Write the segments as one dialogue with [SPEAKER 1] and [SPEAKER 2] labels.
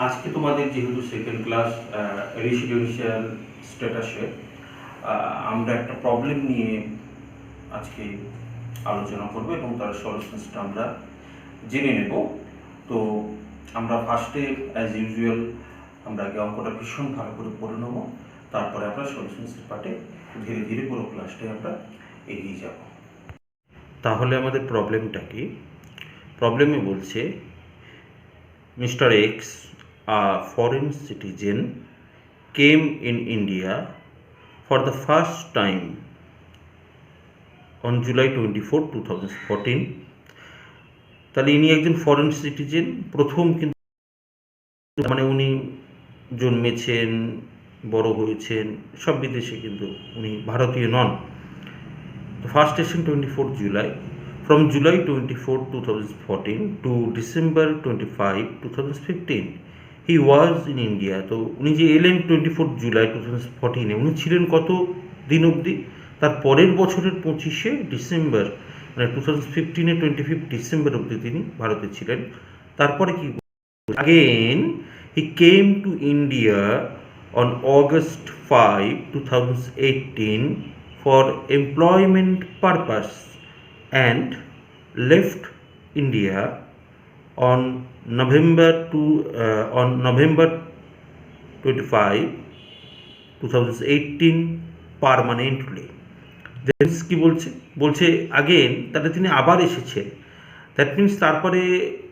[SPEAKER 1] আজকে তোমাদের যেহেতু সেকেন্ড ক্লাস রেসিডেন্সিয়াল স্ট্যাটাসে আমরা একটা প্রবলেম নিয়ে আজকে আলোচনা করব এবং তার সলিউশনসটা আমরা জেনে নেব। তো আমরা ফার্স্টে অ্যাজ ইউজুয়াল আমরা আগে অঙ্কটা ভীষণ ভালো করে পড়ে নেব, তারপরে আমরা সলিউশনসের পার্টে ধীরে ধীরে পুরো ক্লাসটাই আমরা এগিয়ে যাব। তাহলে আমাদের প্রবলেমটা কি? প্রবলেমে বলছে Mr. X, a foreign citizen, came in India for the first time on July 24, 2014. তাহলে ইনি একজন ফরেন সিটিজেন, প্রথম কিন্তু মানে উনি জন্মেছেন, বড় হয়েছেন সব বিদেশে, কিন্তু উনি ভারতীয় নন। The first session 24 July. From July 24, 2014 to December 25, 2015, he was in India. তো উনি যে এলেন 24 জুলাই 2014, উনি ছিলেন কত দিন অবধি? তার পরের বছরের 25শে ডিসেম্বর, মানে 2015-এ 25 ডিসেম্বর অবধি তিনি ভারতে ছিলেন। তারপরে কি? Again, he came to India on August 5, 2018 for employment purpose and left India on November 25, 2018 permanently. This কি বলছে আগেন, তাহলে তিনি আবার এসেছেন। দ্যাট মিনস তারপরে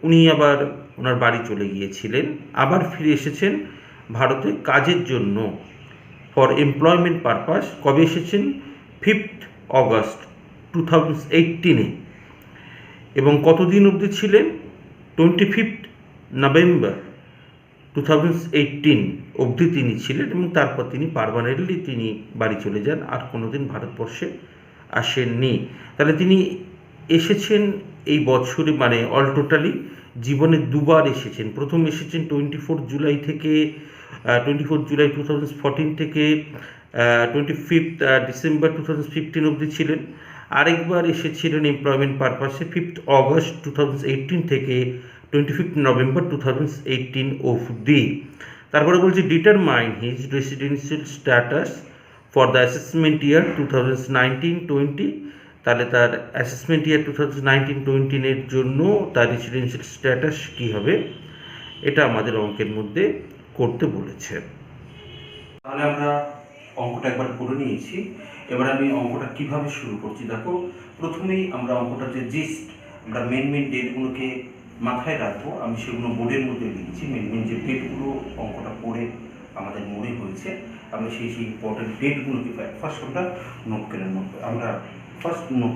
[SPEAKER 1] উনি আবার ওনার বাড়ি চলে গিয়েছিলেন, আবার ফিরে এসেছেন ভারতে কাজের জন্য, ফর এমপ্লয়মেন্ট পারপাস। কবে এসেছেন? 5th August 2018-এ। এবং কতদিন অবধি ছিলেন? 25 নভেম্বর 2018 অবধি তিনি ছিলেন, এবং তারপর তিনি পার্মানেন্টলি তিনি বাড়ি চলে যান, আর কোনোদিন ভারতবর্ষে আসেননি। তাহলে তিনি এসেছেন এই বছরে, মানে অল টোটালি জীবনে দুবার এসেছেন। প্রথম এসেছেন 24 জুলাই থেকে 24 জুলাই 2014 থেকে 25 ডিসেম্বর 2015 অবধি ছিলেন। আরেকবার এসেছিলেন এমপ্লয়মেন্ট পারপাসে 5th অগস্ট 2018 থেকে 25 নভেম্বর 2018 অবধি। তারপরে বলছে determine his residential status for the assessment ইয়ার 2019-20। তাহলে তার অ্যাসেসমেন্ট ইয়ার 2019-20 জন্য তার রেসিডেন্সিয়াল স্ট্যাটাস কী হবে, এটা আমাদের অঙ্কের মধ্যে করতে বলেছে। তাহলে আমরা অঙ্কটা একবার করে নিয়েছি। এবার আমি অঙ্কটা কিভাবে শুরু করছি দেখো। প্রথমেই আমরা অঙ্কটা যে জিস্ট, আমরা মেন ডেটগুলোকে মাথায় রাখবো, আমি সেগুলো বোর্ডের মধ্যে লিখেছি। মেন যে ডেটগুলো অঙ্কটা পড়ে আমাদের মনে হয়েছে, আমরা সেই ইম্পর্টেন্ট ডেটগুলোকে ফার্স্ট আমরা নোট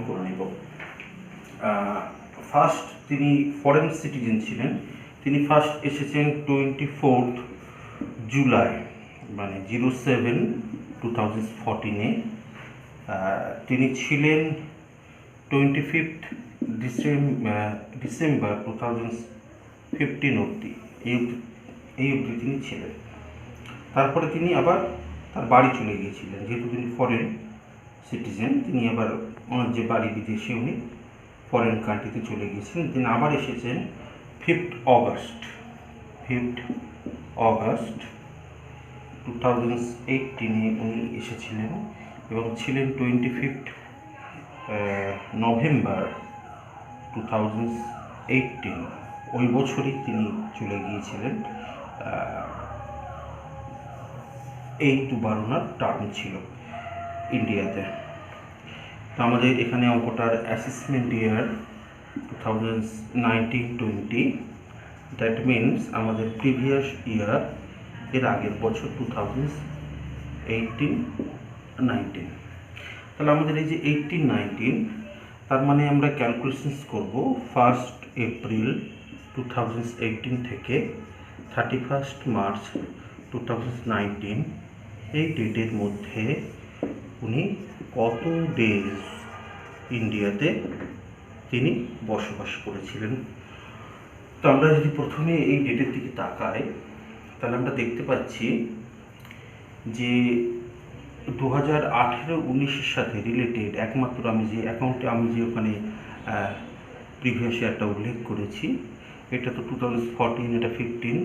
[SPEAKER 1] করে নেব। ফার্স্ট তিনি ফরেন সিটিজেন ছিলেন। তিনি ফার্স্ট এসেছেন 24 জুলাই, মানে 07, 2014-এ। তিনি ছিলেন 25 ডিসেম্বর 2015 অবধি, এই অবধি তিনি ছিলেন। তারপরে তিনি আবার তার বাড়ি চলে গিয়েছিলেন, যেহেতু তিনি ফরেন সিটিজেন, তিনি আবার ওনার যে বাড়ি বিদেশে, উনি ফরেন কান্ট্রিতে চলে গিয়েছিলেন। তিনি আবার এসেছেন 5th অগস্ট 2018-এ উনি এসেছিলেন, এবং ছিলেন 25 নভেম্বর 2018, ওই বছরই তিনি চলে গিয়েছিলেন। এই দুবার ওনার টার্ম ছিল ইন্ডিয়াতে। তো আমাদের এখানে অঙ্কটার অ্যাসেসমেন্ট ইয়ার 2019-20, দ্যাট মিনস আমাদের প্রিভিয়াস ইয়ার, এর আগের বছর 2018-19। তাহলে আমাদের এই যে 18-19, তার মানে আমরা ক্যালকুলেশনস করব 1 এপ্রিল 2018 থেকে 31 মার্চ 2019, এই ডেটের মধ্যে উনি কত ডেজ ইন্ডিয়াতে তিনি বসবাস করেছিলেন। তো আমরা যদি প্রথমে এই ডেটের দিকে তাকাই, তাহলে আমরা দেখতে পাচ্ছি যে 2018-19-এর সাথে রিলেটেড একমাত্র আমি যে ওখানে প্রিভিয়াস ইয়ারটা উল্লেখ করেছি, এটা তো 2014, এটা 15,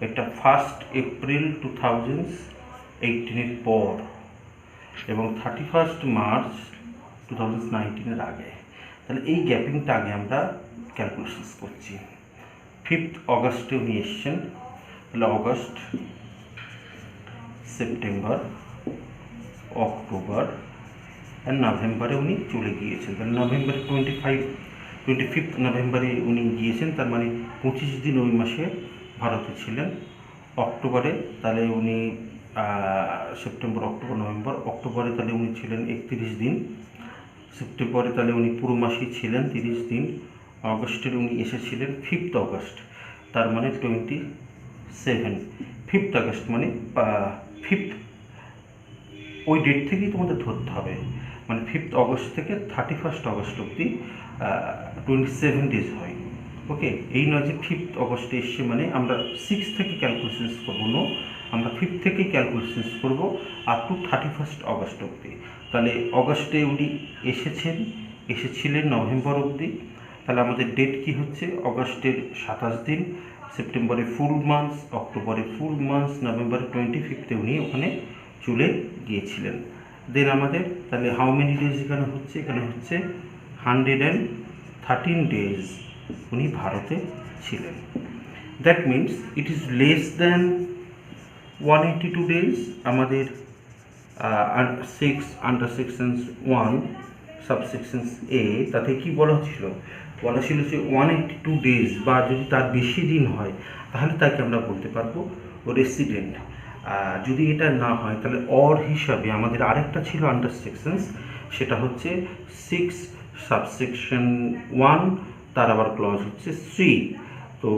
[SPEAKER 1] এটা 1 এপ্রিল 2018 পর এবং 31 মার্চ 2019 আগে। তাহলে এই গ্যাপিংটা আগে আমরা ক্যালকুলেশনস করছি। 5 অগস্টে উনি এসছেন, তাহলে অগস্ট, সেপ্টেম্বর, অক্টোবর আর নভেম্বরে উনি চলে গিয়েছেন। তাহলে নভেম্বরে 25 নভেম্বরে উনি গিয়েছেন, তার মানে 25 দিন ওই মাসে ভারতে ছিলেন। অক্টোবরে তাহলে উনি সেপ্টেম্বর, অক্টোবর, নভেম্বর, অক্টোবরে তাহলে উনি ছিলেন 31 দিন, সেপ্টেম্বরে তাহলে উনি পুরো মাসেই ছিলেন 30 দিন, অগস্টের উনি এসেছিলেন 5 অগস্ট, তার মানে 27। 5 আগস্ট মানে 5 ওই ডেট থেকেই তোমাদের ধরতে হবে, মানে 5 অগস্ট থেকে 31 অগস্ট অবধি 27 ডেজ হয়। ওকে, এই নয় যে 5 অগস্টে এসছে মানে আমরা 6 থেকে ক্যালকুলেশনস করবো, নো, আমরা 5 থেকেই ক্যালকুলেশনস করবো আপ টু 31 অগস্ট অবধি। তাহলে অগস্টে উনি এসেছিলেন নভেম্বর অবধি, তাহলে আমাদের ডেট কি হচ্ছে, অগস্টের 27 দিন, সেপ্টেম্বরে ফুল মান্থস, অক্টোবরে ফুল মান্থস, নভেম্বরে 25 উনি ওখানে চলে গিয়েছিলেন। দেন আমাদের তাহলে হাউ মেনি ডেজ এখানে হচ্ছে 113 ডেজ উনি ভারতে ছিলেন। That means it is less than 182 days. আমাদের 6 আন্ডার সেকশনস 1 সাবসেকশনস এ তাতে কি বলা ছিল যে 182 ডেজ বা যদি তার বেশি দিন হয় তাহলে তাকে আমরা বলতে পারবো রেসিডেন্ট। যদি এটা না হয় তাহলে অর হিসাবে আমাদের আরেকটা ছিল আন্ডার সেকশনস, সেটা হচ্ছে 6 সাবসেকশন 1, তার আবার ক্লজ হচ্ছে 3। তো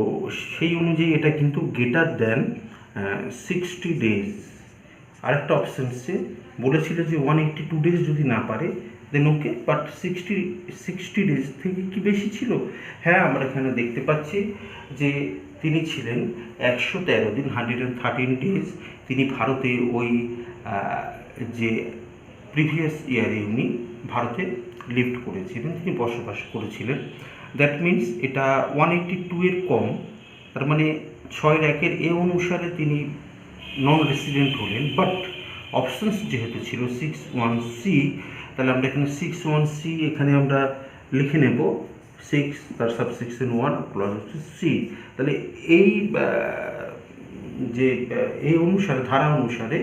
[SPEAKER 1] সেই অনুযায়ী এটা কিন্তু গ্রেটার দেন 60 ডেজ। আরেকটা অপশানসে বলেছিল যে 182 ডেজ যদি না পারে দেন ওকে, বাট 60 ডেজ থেকে কি বেশি ছিল? হ্যাঁ, আমরা এখানে দেখতে পাচ্ছি যে তিনি ছিলেন 113 দিন, 113 ডেজ তিনি ভারতে ওই যে প্রিভিয়াস ইয়ারে উনি ভারতে লিভ করেছিলেন, তিনি বসবাস করেছিলেন। দ্যাট মিনস এটা 182 এর কম, তার মানে 6-1 এ অনুসারে তিনি নন রেসিডেন্ট হলেন। বাট অপশানস যেহেতু ছিল 61C, তাহলে আমরা এখানে 61C এখানে আমরা লিখে নেব 6 তার সাবসেকশন 1 ক্লজ হচ্ছে সি। তাহলে এই অনুসারে ধারা অনুসারে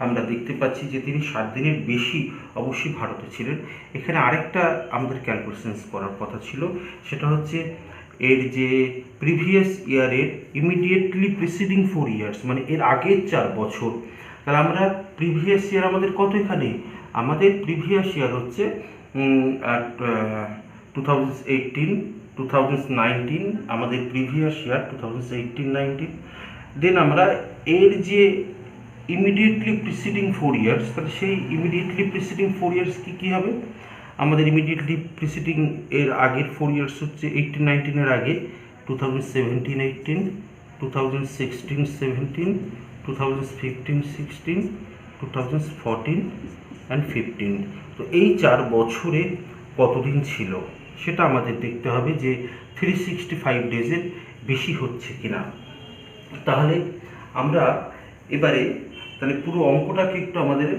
[SPEAKER 1] আমরা দেখতে পাচ্ছি যে তিনি 7 দিনের বেশি অবশ্যই ভারতে ছিলেন। এখানে আরেকটা আমাদের ক্যালকুলেশনস করার কথা ছিল, সেটা হচ্ছে এর যে প্রিভিয়াস ইয়ারের ইমিডিয়েটলি প্রিসিডিং 4 ইয়ার্স, মানে এর আগের 4 বছর। তাহলে আমরা প্রিভিয়াস ইয়ার আমাদের কত, এখানে আমাদের প্রিভিয়াস ইয়ার হচ্ছে 2018, 2019 আমাদের প্রিভিয়াস ইয়ার 2018-19। দেন আমরা এর যে ইমিডিয়েটলি প্রিসিডিং 4 ইয়ার্স, তাহলে সেই ইমিডিয়েটলি প্রিসিডিং 4 ইয়ার্স কী হবে? আমাদের ইমিডিয়েটলি প্রিসিডিং এর আগের 4 ইয়ার্স হচ্ছে 18-19 এর আগে 2017-18, 2016-17, 2015-16, 2014-15। তো এই 4 বছরে কতদিন ছিল সেটা আমাদের দেখতে হবে যে 365 ডেজের বেশি হচ্ছে কিনা। তাহলে আমরা এবারে তাহলে পুরো অঙ্কটাকে একটু আমাদের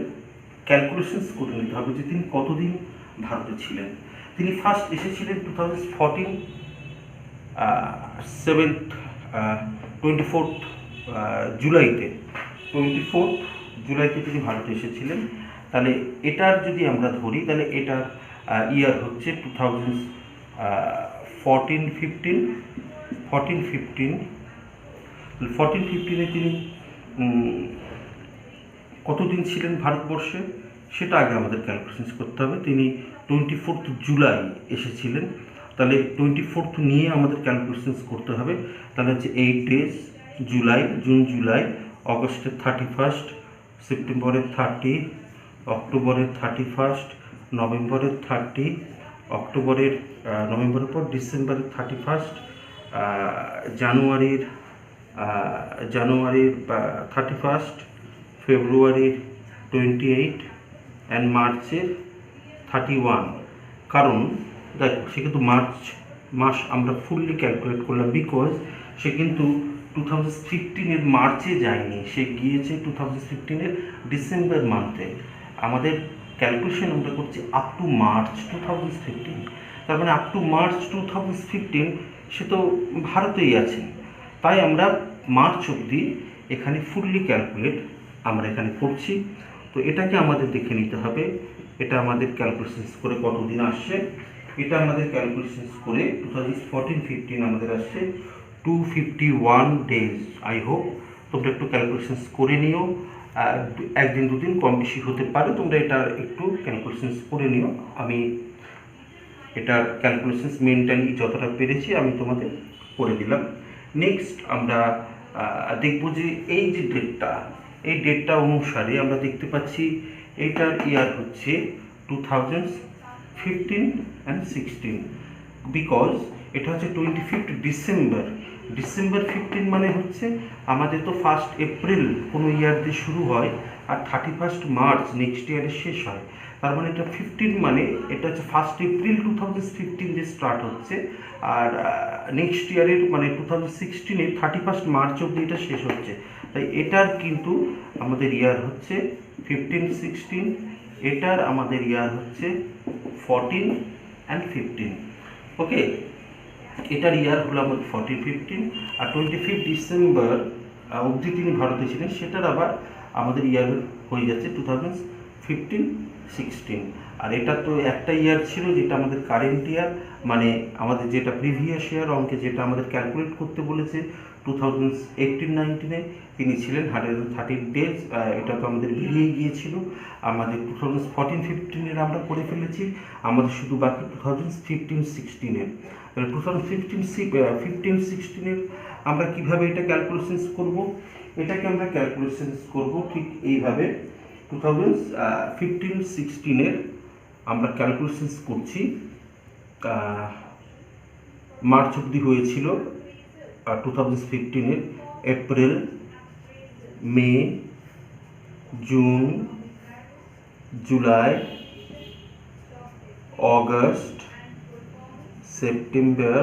[SPEAKER 1] ক্যালকুলেশনস করে নিতে হবে যে তিনি কতদিন ভারতে ছিলেন। তিনি ফার্স্ট এসেছিলেন 2014 24 জুলাইতে, 24 জুলাইতে তিনি ভারতে এসেছিলেন। তাহলে এটার যদি আমরা ধরি তাহলে এটার ইয়ার হচ্ছে 2014-15। 14-15-এ তিনি কতদিন ছিলেন ভারতবর্ষে সেটা আগে আমাদের ক্যালকুলেশন করতে হবে। তিনি 24 জুলাই এসেছিলেন, তাহলে 24 নিয়ে আমাদের ক্যালকুলেশন করতে হবে। তাহলে হচ্ছে 8 ডেজ, জুন জুলাই, অগস্টের 31, সেপ্টেম্বরের 30, অক্টোবরের 31, নভেম্বরের 30, নভেম্বরের পর ডিসেম্বরের 31, জানুয়ারির 31, ফেব্রুয়ারির 28 অ্যান্ড মার্চের 31। কারণ দেখো সে কিন্তু মার্চ মাস আমরা ফুললি ক্যালকুলেট করলাম, বিকজ সে কিন্তু 2015-এর মার্চে যায়নি, সে গিয়েছে 2015-এর ডিসেম্বর মান্থে। আমাদের ক্যালকুলেশন আমরা করছি আপ টু মার্চ 2015, তার মানে আপ টু মার্চ 2015 সে তো ভারতেই আছেন। তাই আমরা মার্চ অবধি এখানে ফুললি ক্যালকুলেট আমরা এখানে করছি। তো এটাকে আমাদের দেখে নিতে হবে, এটা আমাদের ক্যালকুলেশনস করে কতদিন আসছে। এটা আমাদের ক্যালকুলেশনস করে 2014-15 আমাদের আসছে 251 ডেজ। আই হোপ তোমরা একটু ক্যালকুলেশনস করে নিও, একদিন দুদিন কম বেশি হতে পারে, তোমরা এটার একটু ক্যালকুলেশনস করে নিও। আমি এটার ক্যালকুলেশনস মেন্টালি যতটা পেরেছি আমি তোমাদের করে দিলাম। নেক্সট আমরা দেখব যে এই যে ডেটটা, এই ডেটটা অনুসারে আমরা দেখতে পাচ্ছি এইটার ইয়ার হচ্ছে 2015 and 16, বিকজ এটা হচ্ছে 25 ডিসেম্বর। ডিসেম্বর 15 মানে হচ্ছে আমাদের তো 1 এপ্রিল কোনো ইয়ার দিয়ে শুরু হয় আর 31 মার্চ নেক্সট ইয়ারে শেষ হয়। তার মানে এটা 15 মানে এটা হচ্ছে 1 এপ্রিল 2015 দিয়ে স্টার্ট হচ্ছে, আর নেক্সট ইয়ারের মানে 2016-এর 31 মার্চ অবধি এটা শেষ হচ্ছে। তাই এটার কিন্তু আমাদের ইয়ার হচ্ছে 15-16, এটার আমাদের ইয়ার হচ্ছে 14 and 15। ওকে, এটার ইয়ার হলো আমাদের 14-15, আর 25 ডিসেম্বর অবধি তিনি ভারতে ছিলেন, সেটার আবার আমাদের ইয়ার হয়ে যাচ্ছে 2015-16। আর এটা তো একটা ইয়ার ছিল যেটা আমাদের কারেন্ট ইয়ার, মানে আমাদের যেটা প্রিভিয়াস ইয়ার অঙ্কে যেটা আমাদের ক্যালকুলেট করতে বলেছে 2018-19-এ তিনি ছিলেন 113 ডেজ। এটা তো আমাদের বেরিয়ে গিয়েছিল। আমাদের 2014-15-এর আমরা করে ফেলেছি, আমাদের শুধু বাকি 2015-16-এর। 2015-16-এর আমরা কিভাবে এটা ক্যালকুলেশনস করব, এটাকে আমরা ক্যালকুলেশনস করব ঠিক এইভাবে। 2015-16-এর আমরা ক্যালকুলেশনস করছি, মার্চ অবধি হয়েছিল 2015-এর, April, May, June, July, August, September,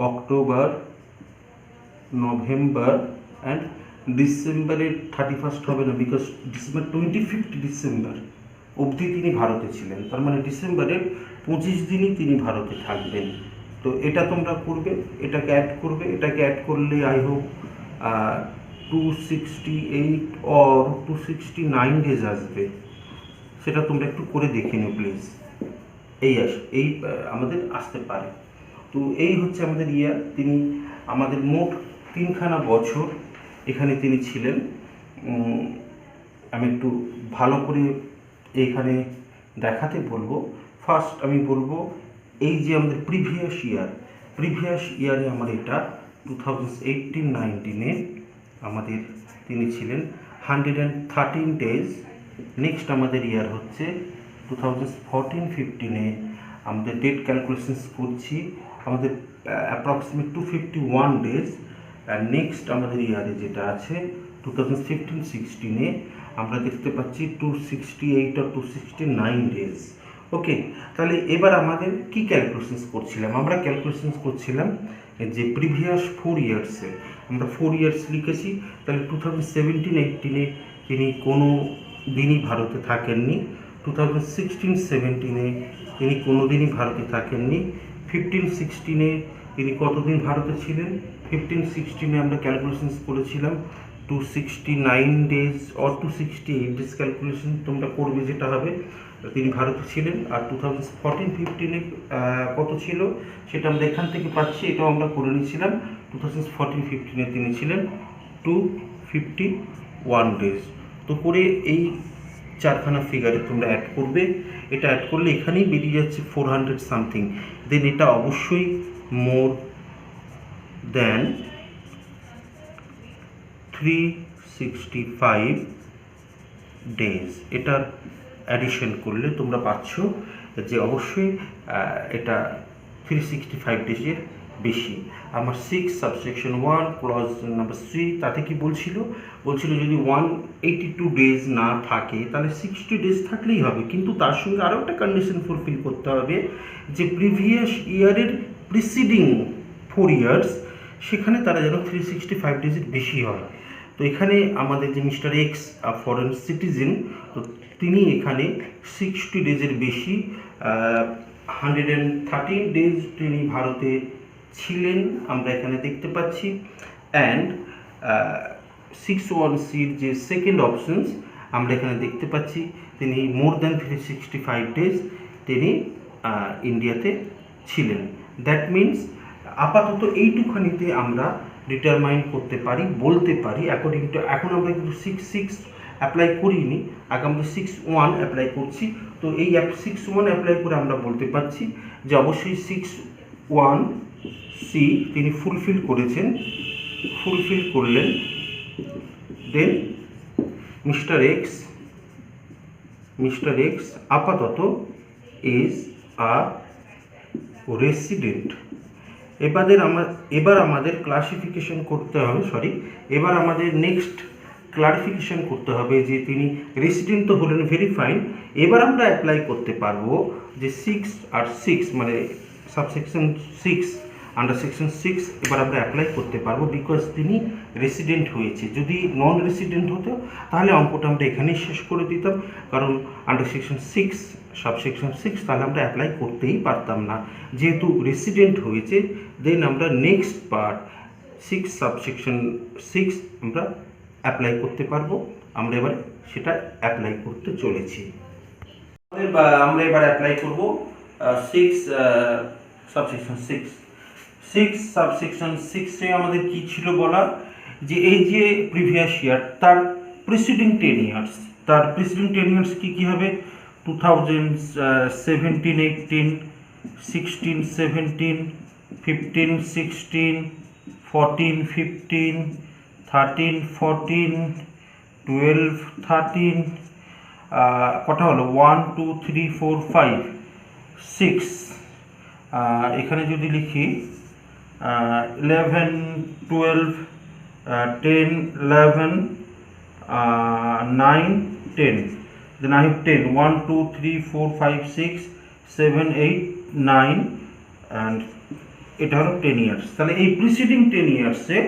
[SPEAKER 1] October, November and ডিসেম্বরের 31 হবে না, বিকজ ডিসেম্বর 25 ডিসেম্বর অবধি তিনি ভারতে ছিলেন। তার মানে ডিসেম্বরের 25 দিনই তিনি ভারতে থাকবেন। তো এটা তোমরা করবে, এটাকে অ্যাড করবে, এটাকে অ্যাড করলে আই হোপ 268 অর 269 ডেজ আসবে। সেটা তোমরা একটু করে দেখে নিও প্লিজ। এই আমাদের আসতে পারে। তো এই হচ্ছে আমাদের ইয়ার। তিনি আমাদের মোট 3খানা বছর এখানে তিনি ছিলেন। আমি একটু ভালো করে এইখানে দেখাতে বলবো। ফার্স্ট আমি বলবো এই যে আমাদের প্রিভিয়াস ইয়ারে আমার এটা 2018-19-এ আমাদের তিনি ছিলেন 113 ডেজ। নেক্সট আমাদের ইয়ার হচ্ছে 2014-15-এ আমাদের ডেট ক্যালকুলেশনস করছি, আমাদের অ্যাপ্রক্সিমেট 251 ডেজ। আর নেক্সট আমাদের ইয়ারে যেটা আছে 2015-16-এ আমরা দেখতে পাচ্ছি 268 or 269 ডেজ। ওকে, তাহলে এবার আমাদের কি ক্যালকুলেশনস করছিলাম, আমরা ক্যালকুলেশনস করছিলাম যে প্রিভিয়াস 4 ইয়ার্সে আমরা 4 ইয়ার্স লিখেছি। তাহলে 2017-18-এ তিনি কোনো দিনই ভারতে থাকেননি, 2016-17-এ তিনি কোনো দিনই ভারতে থাকেননি, 15-16-এ তিনি কতদিন ভারতে ছিলেন, 15-16-এ আমরা ক্যালকুলেশনস করেছিলাম 269 ডেজ অর 268 ডেজ। ক্যালকুলেশন তোমরা করবে যেটা হবে, তিনি ভারতে ছিলেন। আর 2014-15-এ কত ছিল সেটা আমরা এখান থেকে পাচ্ছি, এটাও আমরা করে নিয়েছিলাম। 2014-15-এ তিনি ছিলেন 251 ডেজ। তো করে এই 4খানা ফিগারে তোমরা অ্যাড করবে, এটা অ্যাড করলে এখানেই বেরিয়ে যাচ্ছে 400 সামথিং। দেন এটা অবশ্যই মোর দেন 365 ডেজ। এটার অ্যাডিশন করলে তোমরা পাচ্ছ যে অবশ্যই এটা 365 ডেজের বেশি। আমার 6 সাবসেকশন 1 ক্লজ নাম্বার 3 তাতে কি বলছিল যদি 182 ডেজ না থাকে তাহলে 60 ডেজ থাকলেই হবে, কিন্তু তার সঙ্গে আরও একটা কন্ডিশন ফুলফিল করতে হবে যে প্রিভিয়াস ইয়ারের
[SPEAKER 2] প্রিসিডিং 4 ইয়ার্স সেখানে তারা যেন 365 ডেজের বেশি হয়। তো এখানে আমাদের যে মিস্টার এক্স ফরেন সিটিজেন, তো তিনি এখানে 60 ডেজের বেশি 113 ডেজ তিনি ভারতে ছিলেন আমরা এখানে দেখতে পাচ্ছি। অ্যান্ড 61C-র যে সেকেন্ড অপশনস আমরা এখানে দেখতে পাচ্ছি তিনি মোর দ্যান 365 ডেজ তিনি ইন্ডিয়াতে ছিলেন। দ্যাট মিনস আপাতত এইটুখানিতে আমরা ডিটারমাইন করতে পারি, বলতে পারি অ্যাকর্ডিং টু, এখন আমরা কিন্তু 6 অ্যাপ্লাই করিনি, আগে আমরা 6(1) অ্যাপ্লাই করছি। তো এই 6(1) অ্যাপ্লাই করে আমরা বলতে পারছি যে অবশ্যই 6(1)C তিনি ফুলফিল করলেন। দেন মিস্টার এক্স আপাতত ইজ আ রেসিডেন্ট। এবার আমাদের ক্লাসিফিকেশন করতে হবে, এবার আমাদের নেক্সট ক্লারিফিকেশন করতে হবে যে তিনি রেসিডেন্ট তো হলেন, ভেরি ফাইন। এবার আমরা অ্যাপ্লাই করতে পারবো যে 6 মানে সাবসেকশন 6 আন্ডার সেকশন 6 এবার আমরা অ্যাপ্লাই করতে পারবো, বিকজ তিনি রেসিডেন্ট হয়েছে। যদি নন রেসিডেন্ট হতো তাহলে অঙ্কটা আমরা এখানেই শেষ করে দিতাম, কারণ আন্ডার সেকশন 6 সাবসেকশন 6 তাহলে আমরা অ্যাপ্লাই করতেই পারতাম না। যেহেতু রেসিডেন্ট হয়েছে, দেন আমরা নেক্সট পার্ট 6 সাবসেকশন 6 আমরা অ্যাপ্লাই করতে পারবো। আমরা এবার সেটা অ্যাপ্লাই করতে চলেছি। আমরা এবার অ্যাপ্লাই করব 6 সাবসেকশন 6 সাবসেকশন 6-এ আমাদের কি ছিল বলা, যে এই যে প্রিভিয়াস ইয়ার তার প্রিসিডিং 10 ইয়ার্স, তার প্রিসিডিং 10 ইয়ার্স কি হবে, 2017-18, 16-17, 15-16, 14-15, 13-14, 12-13, কটা হলো 1 2 3 4 5 6, এখানে যদি লিখি 11 12 10 11 9 10, then I have 10 1 2 3 4 5 6 7 8 9 and এটা হলো 10 ইয়ার্স। তাহলে এই প্রিসিডিং 10 ইয়ার্সে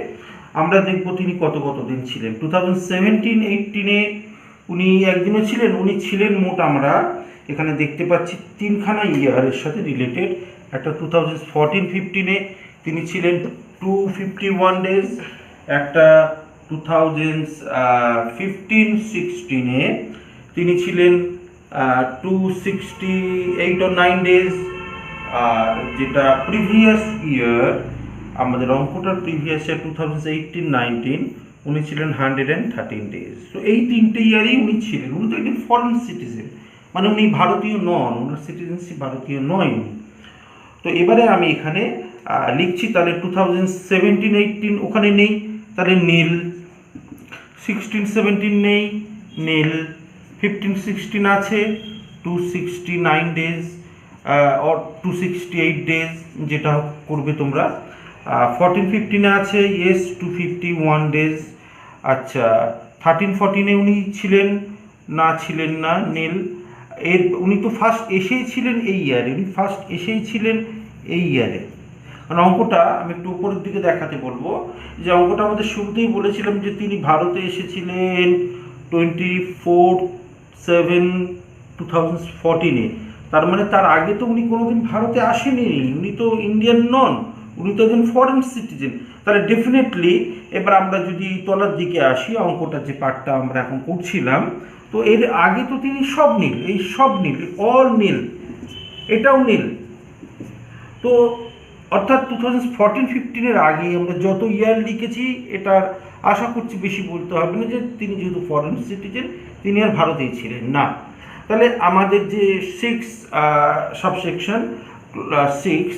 [SPEAKER 2] আমরা দেখব তিনি কত দিন ছিলেন। 2017-18-এ উনি একদিনও ছিলেন, উনি ছিলেন মোট আমরা এখানে দেখতে পাচ্ছি তিনখানা ইয়ারের সাথে রিলেটেড। একটা 2014-15-এ তিনি ছিলেন 251 ডেজ, একটা 2015-16-এ তিনি ছিলেন 268 or 9 ডেজ। আর যেটা প্রিভিয়াস ইয়ার আমাদের অঙ্কটার প্রিভিয়াস ইয়ার 2018-19 উনি ছিলেন 113 ডেজ। তো এই তিনটে ইয়ারেই উনি ছিলেন। উনি তো একজন ফরেন সিটিজেন, মানে উনি ভারতীয় নন, ওনার সিটিজেনশিপ ভারতীয় নয়। তো এবারে আমি এখানে লিখছি, তাহলে 2017-18 ওখানে নেই, তাহলে নীল। 16-17 নেই, নীল। 15-16 আছে 269 ডেজ or 268 ডেজ, যেটা করবে তোমরা। 14-15-এ আছে ইয়েস 251 ডেজ। আচ্ছা 13-14-এ উনি ছিলেন না, নীল। উনি তো ফার্স্ট এসেই ছিলেন এই ইয়ারে, মানে অঙ্কটা আমি একটু উপরের দিকে দেখাতে বলবো, যে অঙ্কটা আমাদের শুরুতেই বলেছিলাম যে তিনি ভারতে এসেছিলেন 24/7/2014-এ। তার মানে তার আগে তো উনি কোনোদিন ভারতে আসেনি, উনি তো ইন্ডিয়ান নন, উনি তো একজন ফরেন সিটিজেন। তাহলে ডেফিনেটলি এবার আমরা যদি তলার দিকে আসি, অঙ্কটা যে পার্টটা আমরা এখন করছিলাম, তো এর আগে তো তিনি সব নীল, অল নীল, এটাও নীল। তো অর্থাৎ 2014-15-এর আগে আমরা যত ইয়ার লিখেছি, এটার আশা করছি বেশি বলতে হবে না যে তিনি যেহেতু ফরেন সিটিজেন তিনি আর ভারতেই ছিলেন না। তাহলে আমাদের যে 6 সাবসেকশন 6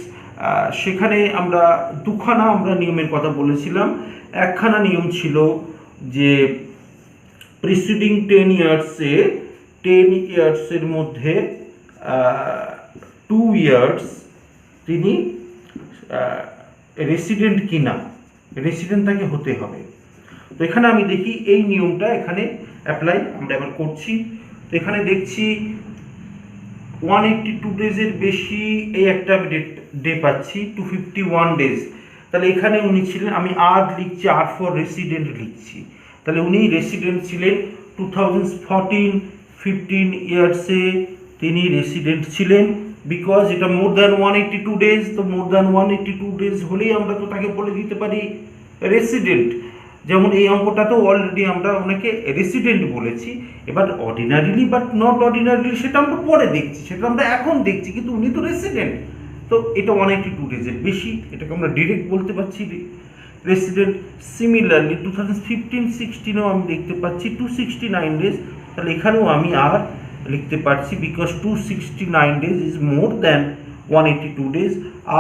[SPEAKER 2] সেখানে আমরা দুখানা নিয়মের কথা বলেছিলাম। একখানা নিয়ম ছিল যে প্রিসিডিং 10 ইয়ার্সের মধ্যে 2 ইয়ার্স তিনি রেসিডেন্ট কিনা, রেসিডেন্ট তাকে হতে হবে। তো এখানে আমি দেখি এই নিয়মটা এখানে অ্যাপ্লাই আমরা এবার করছি। তো এখানে দেখছি 182 ডেজের বেশি, এই একটা ডে পাচ্ছি 251 ডেজ। তাহলে এখানে উনি ছিলেন, আমি আর লিখছি, আর ফর রেসিডেন্ট লিখছি, তাহলে উনি রেসিডেন্ট ছিলেন 2014-15 ইয়ার্সে তিনি রেসিডেন্ট ছিলেন, বিকজ এটা মোর দ্যান 182 ডেজ। তো মোর দ্যান 182 ডেজ হলেই আমরা তো তাকে বলে দিতে পারি রেসিডেন্ট। যেমন এই অঙ্কটাতেও অলরেডি আমরা ওনাকে রেসিডেন্ট বলেছি। এবার অর্ডিনারিলি বাট নট অর্ডিনারিলি সেটা আমরা পরে দেখছি, সেটা আমরা এখন দেখছি, কিন্তু উনি তো রেসিডেন্ট। তো এটা 182 ডেজের বেশি, এটাকে আমরা ডিরেক্ট বলতে পারছি রেসিডেন্ট। সিমিলারলি 2015-16-এও আমি দেখতে পাচ্ছি 269 ডেজ, তাহলে এখানেও আমি আর লিখতে পারছি, because 269 days is more than 182 days.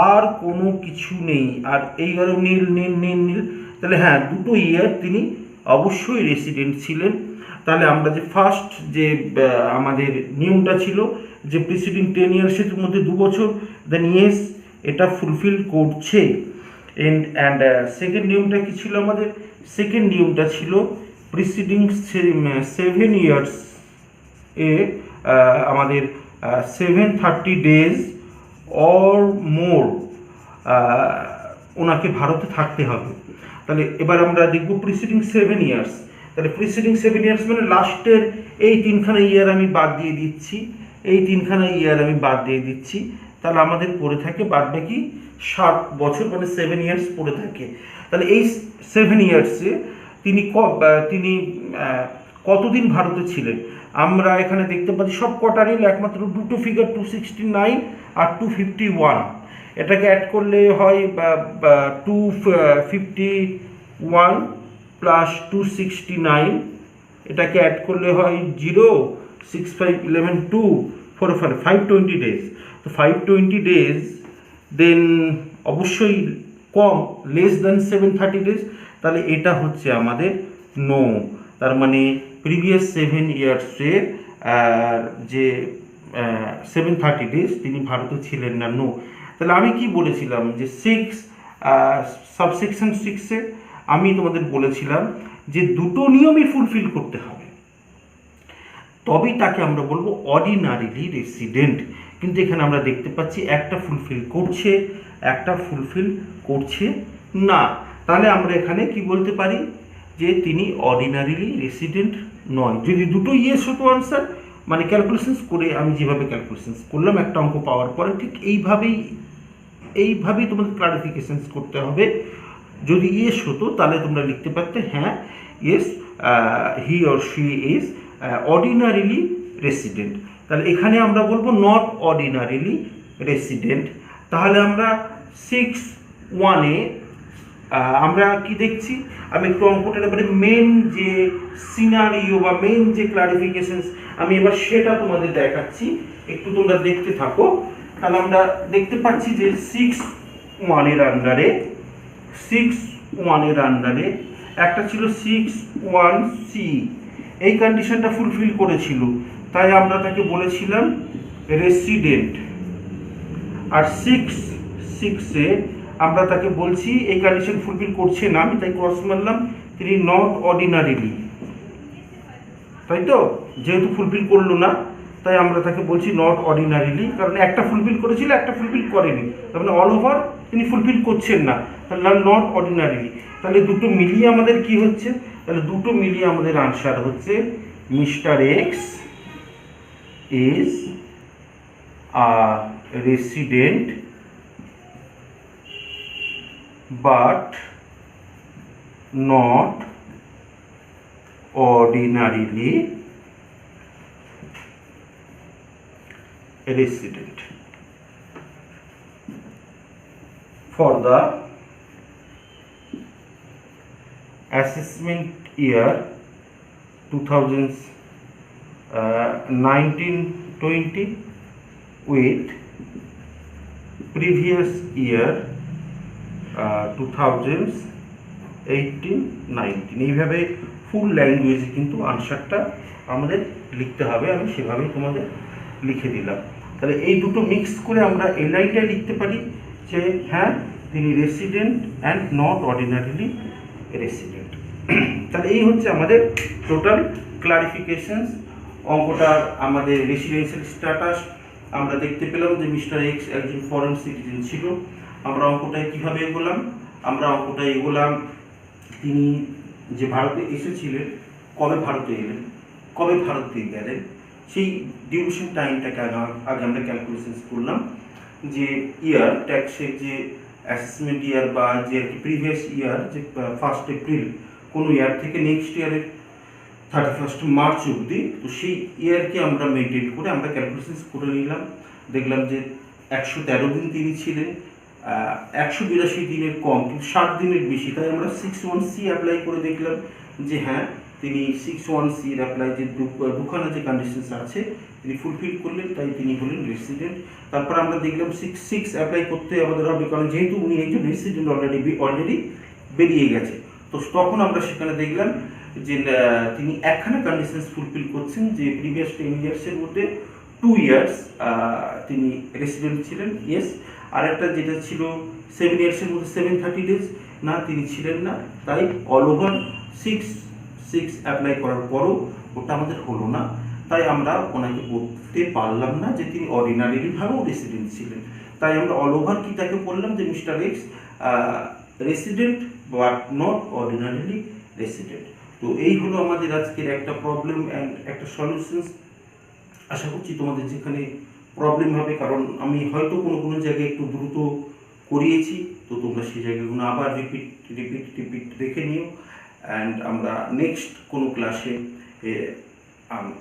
[SPEAKER 2] আর কোনো কিছু নেই, আর এইবারে নীল নীল নীল নীল, তাহলে হ্যাঁ দুটো ইয়ার তিনি অবশ্যই রেসিডেন্ট ছিলেন। তাহলে আমরা যে ফার্স্ট যে আমাদের নিয়মটা ছিল যে প্রিসিডিং 10 ইয়ার্সের মধ্যে 2 বছর, দেন ইয়েস এটা ফুলফিল করছে। অ্যান্ড সেকেন্ড নিয়মটা কি ছিল আমাদের? সেকেন্ড নিয়মটা ছিল প্রিসিডিং 7 ইয়ার্স এ আমাদের 730 ডেজ অর মোর ওনাকে ভারতে থাকতে হবে। তাহলে এবার আমরা দেখব প্রিসিডিং 7 ইয়ার্স। তাহলে প্রিসিডিং 7 ইয়ার্স মানে লাস্টের এই 3খানা ইয়ার আমি বাদ দিয়ে দিচ্ছি, এই 3খানা ইয়ার আমি বাদ দিয়ে দিচ্ছি, তাহলে আমাদের পড়ে থাকে বাদ বাকি 7 বছর, মানে 7 ইয়ার্স পড়ে থাকে। তাহলে এই 7 ইয়ার্সে তিনি কতদিন ভারতে ছিলেন? আমরা এখানে দেখতে পাচ্ছি সব কটারই একমাত্র দুটো ফিগার 269 আর 251, এটাকে অ্যাড করলে হয় 251 প্লাস 269, এটাকে অ্যাড করলে হয় 0 6 5 11 2 4 4 520 ডেজ। তো 520 ডেজ দেন অবশ্যই কম, লেস দেন 730 ডেজ, তাহলে এটা হচ্ছে আমাদের নো। তার মানে প্রিভিয়াস 7 ইয়ার্সে যে 730 ডেজ তিনি ভারতে ছিলেন না, নো। তাহলে আমি কি বলেছিলাম যে 6 সাবসেকশন 6-এ আমি তোমাদের বলেছিলাম যে দুটো নিয়মই ফুলফিল করতে হবে, তবেই তাকে আমরা বলবো অর্ডিনারিলি রেসিডেন্ট। কিন্তু এখানে আমরা দেখতে পাচ্ছি একটা ফুলফিল করছে, একটা ফুলফিল করছে না। তাহলে আমরা এখানে কি বলতে পারি যে তিনি অর্ডিনারিলি রেসিডেন্ট নয়। যদি দুটো ইয়েস হতো আনসার, মানে ক্যালকুলেশনস করে আমি যেভাবে ক্যালকুলেশনস করলাম একটা অঙ্ক পাওয়ার পরে, ঠিক এইভাবেই তোমাদের ক্লারিফিকেশনস করতে হবে। যদি ইয়েস হতো তাহলে তোমরা লিখতে পারতে হ্যাঁ yes he or she is ordinarily resident. তাহলে এখানে আমরা বলবো নট অর্ডিনারিলি রেসিডেন্ট। তাহলে আমরা 6(1)-এ আমরা কি দেখছি? আমি একটু অঙ্কটার ব্যাপারে মেন যে সিনারিও বা মেন যে ক্লারিফিকেশনস আমি এবার সেটা তোমাদের দেখাচ্ছি, একটু তোমরা দেখতে থাকো। তাহলে আমরা দেখতে পাচ্ছি যে 6(1)-এর আন্ডারে একটা ছিল 6(1)(c), এই কন্ডিশনটা ফুলফিল করেছিল, তাই আমরা তাকে বলেছিলাম রেসিডেন্ট। আর 6(6)-এ আমরা তাকে বলছি এই কন্ডিশন ফুলফিল করছে না, আমি তাই ক্রস মারলাম, তিনি নট অর্ডিনারিলি, তাই তো, যেহেতু ফুলফিল করলো না তাই আমরা তাকে বলছি নট অর্ডিনারিলি, কারণ একটা ফুলফিল করেছিল একটা ফুলফিল করেনি, তার মানে অল ওভার তিনি ফুলফিল করছেন না, তাহলে নট অর্ডিনারিলি। তাহলে দুটো মিলিয়ে আমাদের কি হচ্ছে? তাহলে দুটো মিলিয়ে আমাদের আনসার হচ্ছে mister x is a resident but not ordinarily resident. For the assessment year 2019-20 with previous year 2018-19, এইভাবে ফুল ল্যাঙ্গুয়েজে কিন্তু আনসারটা আমাদের লিখতে হবে। আমি সেভাবেই তোমাদের লিখে দিলাম। তাহলে এই দুটো মিক্স করে আমরা এই লাইনটাই লিখতে পারি যে হ্যাঁ তিনি resident and not ordinarily resident. তাহলে এই হচ্ছে আমাদের টোটাল ক্লারিফিকেশনস। অঙ্কটার আমাদের রেসিডেন্সিয়াল স্ট্যাটাস আমরা দেখতে পেলাম যে মিস্টার এক্স একজন ফরেন সিটিজেন ছিল। আমরা অঙ্কটায় কীভাবে এগোলাম? আমরা অঙ্কটায় এগোলাম, তিনি যে ভারতে এসেছিলেন, কবে ভারতে এলেন, কবে ভারত থেকে গেলেন, সেই ডিউরেশন টাইমটাকে আগে আমরা ক্যালকুলেশন করলাম। যে ইয়ার ট্যাক্সের যে অ্যাসেসমেন্ট ইয়ার বা যে প্রিভিয়াস ইয়ার, যে 1 এপ্রিল কোনো ইয়ার থেকে নেক্সট ইয়ারের 31 মার্চ অবধি, তো সেই ইয়ারকে আমরা মেনটেন করে আমরা ক্যালকুলেশন করে নিলাম। দেখলাম যে 113 দিন তিনি ছিলেন, 182 দিনের কম কিন্তু 60 দিনের বেশি, তাই আমরা 61C অ্যাপ্লাই করে দেখলাম যে হ্যাঁ তিনি 61C অ্যাপ্লাই যে দুখানা যে কন্ডিশনস আছে তিনি ফুলফিল করলেন, তাই তিনি হলেন রেসিডেন্ট। তারপর আমরা দেখলাম 66 অ্যাপ্লাই করতে আমাদের হবে, কারণ যেহেতু উনি একজন রেসিডেন্ট অলরেডি বেরিয়ে গেছে। তো তখন আমরা সেখানে দেখলাম যে তিনি একখানা কন্ডিশনস ফুলফিল করছেন, যে প্রিভিয়াস 10 ইয়ার্সের মধ্যে 2 ইয়ার্স তিনি রেসিডেন্ট ছিলেন, ইয়েস। আর একটা যেটা ছিল 7 ইয়ার্সের মধ্যে 730 ডেজ, না তিনি ছিলেন না, তাই অল ওভার 6 অ্যাপ্লাই করার পরও ওটা আমাদের হলো না, তাই আমরা ওনাকে বলতে পারলাম না যে তিনি অর্ডিনারিভাবেও রেসিডেন্ট ছিলেন। তাই আমরা অল ওভার কি তাকে বললাম যে mister x resident but not ordinarily resident. তো এই হলো আমাদের আজকের একটা প্রবলেম অ্যান্ড একটা সলিউশনস। আশা করছি তোমাদের যেখানে প্রবলেম হবে, কারণ আমি হয়তো কোনো জায়গায় একটু দ্রুত করিয়েছি, তো তোমরা সেই জায়গাগুলো আবার রিপিট দেখে নিও। অ্যান্ড আমরা নেক্সট কোনো ক্লাসে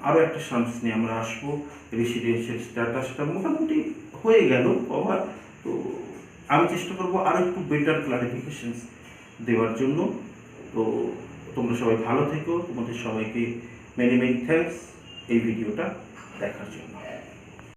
[SPEAKER 2] আরও একটা সায়েন্স নিয়ে আমরা আসবো। রেসিডেন্সিয়াল স্ট্যাটাসটা মোটামুটি হয়ে গেল কভার, তো আমি চেষ্টা করবো আরও একটু বেটার ক্লারিফিকেশনস দেওয়ার জন্য। তো তোমরা সবাই ভালো থেকো, তোমাদের সবাইকে মেনি থ্যাঙ্কস এই ভিডিওটা দেখার জন্য।